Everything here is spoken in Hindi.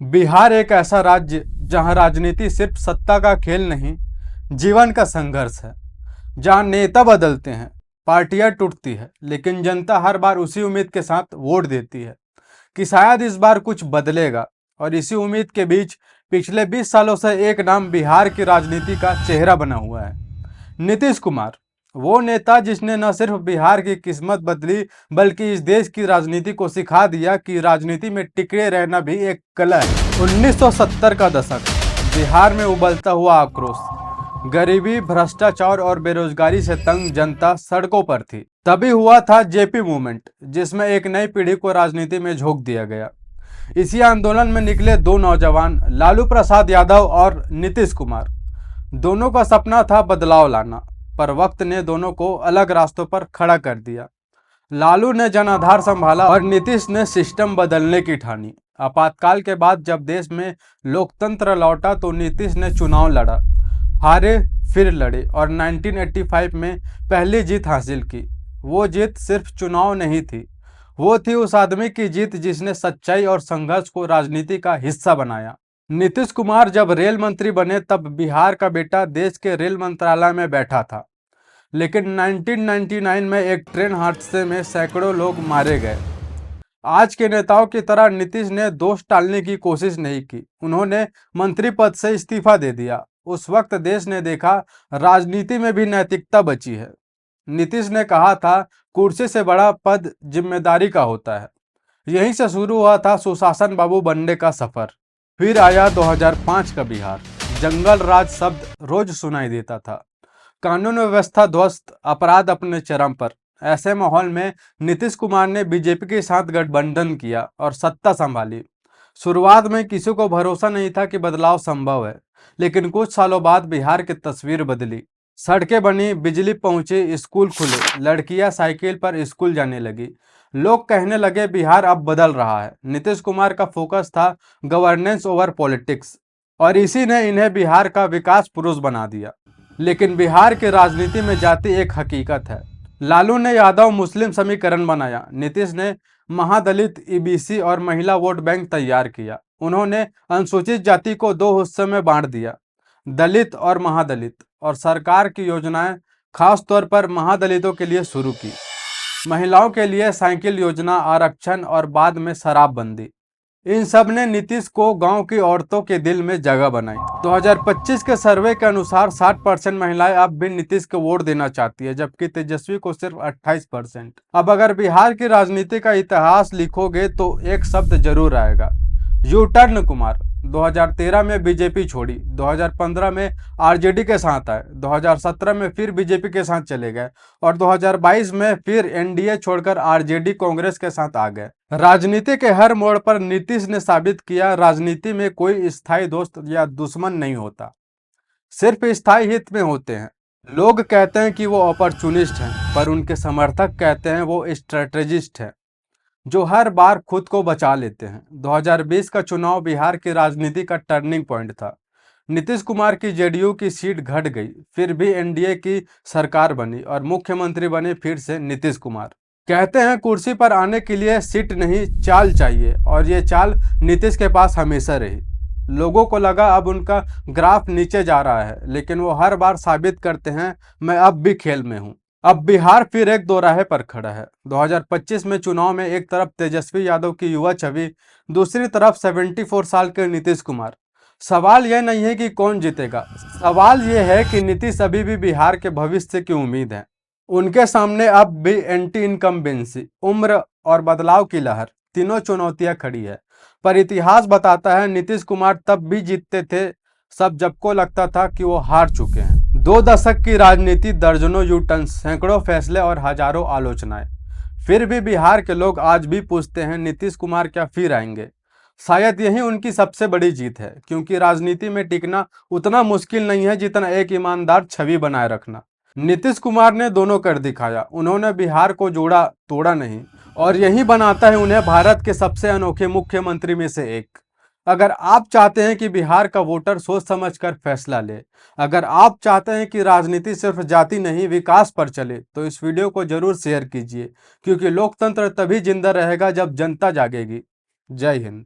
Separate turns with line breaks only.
बिहार एक ऐसा राज्य जहां राजनीति सिर्फ सत्ता का खेल नहीं, जीवन का संघर्ष है। जहां नेता बदलते हैं, पार्टियां टूटती है, लेकिन जनता हर बार उसी उम्मीद के साथ वोट देती है कि शायद इस बार कुछ बदलेगा। और इसी उम्मीद के बीच पिछले 20 सालों से एक नाम बिहार की राजनीति का चेहरा बना हुआ है, नीतीश कुमार। वो नेता जिसने न सिर्फ बिहार की किस्मत बदली, बल्कि इस देश की राजनीति को सिखा दिया कि राजनीति में टिके रहना भी एक कला है। 1970 का दशक, बिहार में उबलता हुआ आक्रोश, गरीबी, भ्रष्टाचार और बेरोजगारी से तंग जनता सड़कों पर थी। तभी हुआ था जेपी मूवमेंट, जिसमें एक नई पीढ़ी को राजनीति में झोंक दिया गया। इसी आंदोलन में निकले दो नौजवान, लालू प्रसाद यादव और नीतीश कुमार। दोनों का सपना था बदलाव लाना, पर वक्त ने दोनों को अलग रास्तों पर खड़ा कर दिया। लालू ने जनाधार संभाला और नीतीश ने सिस्टम बदलने की ठानी। आपातकाल के बाद जब देश में लोकतंत्र लौटा तो नीतीश ने चुनाव लड़ा, हारे, फिर लड़े और 1985 में पहली जीत हासिल की। वो जीत सिर्फ चुनाव नहीं थी, वो थी उस आदमी की जीत जिसने सच्चाई और संघर्ष को राजनीति का हिस्सा बनाया। नीतीश कुमार जब रेल मंत्री बने तब बिहार का बेटा देश के रेल मंत्रालय में बैठा था, लेकिन 1999 में एक ट्रेन हादसे में सैकड़ों लोग मारे गए। आज के नेताओं की तरह नीतीश ने दोष टालने की कोशिश नहीं की, उन्होंने मंत्री पद से इस्तीफा दे दिया। उस वक्त देश ने देखा राजनीति में भी नैतिकता बची है। नीतीश ने कहा था, कुर्सी से बड़ा पद जिम्मेदारी का होता है। यहीं से शुरू हुआ था सुशासन बाबू बनने का सफर। फिर आया 2005 का बिहार। जंगल राज शब्द रोज सुनाई देता था, कानून व्यवस्था ध्वस्त, अपराध अपने चरम पर। ऐसे माहौल में नीतीश कुमार ने बीजेपी के साथ गठबंधन किया और सत्ता संभाली। शुरुआत में किसी को भरोसा नहीं था कि बदलाव संभव है, लेकिन कुछ सालों बाद बिहार की तस्वीर बदली। सड़कें बनी, बिजली पहुंची, स्कूल खुले, लड़कियां साइकिल पर स्कूल जाने लगी। लोग कहने लगे बिहार अब बदल रहा है। नीतीश कुमार का फोकस था गवर्नेंस ओवर पॉलिटिक्स, और इसी ने इन्हें बिहार का विकास पुरुष बना दिया। लेकिन बिहार की राजनीति में जाति एक हकीकत है। लालू ने यादव मुस्लिम समीकरण बनाया, नीतीश ने महादलित, ईबीसी और महिला वोट बैंक तैयार किया। उन्होंने अनुसूचित जाति को दो हिस्सों में बांट दिया, दलित और महादलित, और सरकार की योजनाएं खास तौर पर महादलितों के लिए शुरू की। महिलाओं के लिए साइकिल योजना, आरक्षण और बाद में शराबबंदी। इन सब ने नीतीश को गांव की औरतों के दिल में जगह बनाई। 2025 के सर्वे के अनुसार 60% महिलाएं अब भी नीतीश को वोट देना चाहती है, जबकि तेजस्वी को सिर्फ 28%। अब अगर बिहार की राजनीति का इतिहास लिखोगे तो एक शब्द जरूर आएगा, यू टर्न कुमार। 2013 में बीजेपी छोड़ी, 2015 में आरजेडी के साथ आए, 2017 में फिर बीजेपी के साथ चले गए और 2022 में फिर एनडीए छोड़कर आरजेडी कांग्रेस के साथ आ गए। राजनीति के हर मोड़ पर नीतीश ने साबित किया, राजनीति में कोई स्थायी दोस्त या दुश्मन नहीं होता, सिर्फ स्थायी हित में होते हैं। लोग कहते हैं कि वो अपॉर्चुनिस्ट हैं, पर उनके समर्थक कहते हैं वो स्ट्रेटेजिस्ट हैं, जो हर बार खुद को बचा लेते हैं। 2020 का चुनाव बिहार की राजनीति का टर्निंग पॉइंट था। नीतीश कुमार की जेडीयू की सीट घट गई, फिर भी एनडीए की सरकार बनी और मुख्यमंत्री बने फिर से नीतीश कुमार। कहते हैं कुर्सी पर आने के लिए सीट नहीं, चाल चाहिए, और ये चाल नीतीश के पास हमेशा रही। लोगों को लगा अब उनका ग्राफ नीचे जा रहा है, लेकिन वो हर बार साबित करते हैं, मैं अब भी खेल में हूँ। अब बिहार फिर एक दोराहे पर खड़ा है। 2025 में चुनाव में एक तरफ तेजस्वी यादव की युवा छवि, दूसरी तरफ 74 साल के नीतीश कुमार। सवाल यह नहीं है कि कौन जीतेगा, सवाल यह है कि नीतीश अभी भी बिहार के भविष्य की उम्मीद है। उनके सामने अब भी एंटी इनकम्बेंसी, उम्र और बदलाव की लहर, तीनों चुनौतियां खड़ी है। पर इतिहास बताता है नीतीश कुमार तब भी जीतते थे सब जबको लगता था कि वो हार चुके हैं। 2 दशक की राजनीति, दर्जनों यूटर्न, सैकड़ों फैसले और हजारों आलोचनाएं, फिर भी बिहार के लोग आज भी पूछते हैं नीतीश कुमार क्या फिर आएंगे। शायद यही उनकी सबसे बड़ी जीत है, क्योंकि राजनीति में टिकना उतना मुश्किल नहीं है जितना एक ईमानदार छवि बनाए रखना। नीतीश कुमार ने दोनों कर दिखाया, उन्होंने बिहार को जोड़ा, तोड़ा नहीं, और यही बनाता है उन्हें भारत के सबसे अनोखे मुख्यमंत्री में से एक। अगर आप चाहते हैं कि बिहार का वोटर सोच समझकर फैसला ले, अगर आप चाहते हैं कि राजनीति सिर्फ जाति नहीं विकास पर चले, तो इस वीडियो को जरूर शेयर कीजिए, क्योंकि लोकतंत्र तभी जिंदा रहेगा जब जनता जागेगी। जय हिंद।